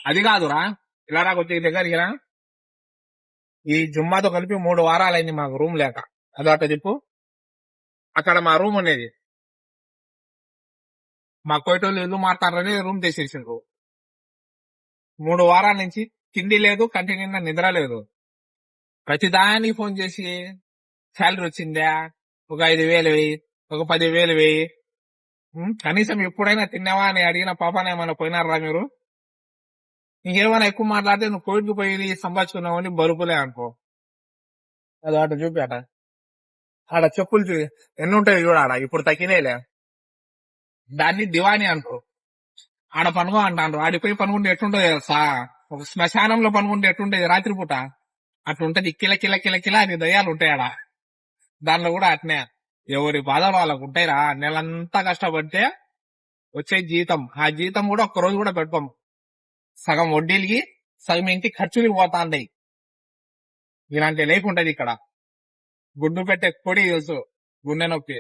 అది కాదురా, ఇలా రా కొద్దిగా దగ్గరికి రా. ఈ జుమ్మాతో కలిపి 3 వారాలైంది మాకు రూమ్ లేక. అదొట చెప్పు. అక్కడ మా రూమ్ ఉండేది, మా కోయటోళ్ళు ఇల్లు మారుతారని రూమ్ తీసేసిండ్రు. 3 వారాల నుంచి తిండి లేదు, కంటి నిండా నిద్ర లేదు. ప్రతిదానికి ఫోన్ చేసి శాలరీ వచ్చిందా, ఒక 5,000 వెయ్యి, ఒక 10,000 వెయ్యి. కనీసం ఎప్పుడైనా తిన్నావా అని అడిగిన పాపాన ఏమైనా పోయినారా మీరు? ఇంకేమైనా ఎక్కువ మాట్లాడితే నువ్వు కోవిడ్కి పోయి సంపాదించుకున్నావని బరుపులే అనుకో. అది అటు చూపి అట. ఆడ చెప్పులు ఎన్ని ఉంటాయి చూడ, ఆడ ఇప్పుడు తగ్గినాయిలే. దాన్ని దివాని అంటారు. ఆడ పనుకో అంటారు. ఆడిపోయి పనుకుంటే ఎట్లుంటది తెలుసా? ఒక శ్మశానంలో పనుకుంటే ఎట్లుంటది రాత్రిపూట అట్లుంటది. కిల కిల కిల కిల అని దయ్యాలు ఉంటాయి ఆడ. దాంట్లో కూడా అట్నే ఎవరి బాధలు వాళ్ళకు ఉంటాయిరా. నెలంతా కష్టపడితే వచ్చే జీతం, ఆ జీతం కూడా ఒక్క రోజు కూడా పెట్టుకోం. సగం వడ్డీలకి, సగం ఇంటి ఖర్చులకి పోతా ఉంటాయి. ఇలాంటి లైఫ్ ఉంటది ఇక్కడ. గుడ్డు పెట్టే కొడి తెలుసు, గుండె నొప్పి.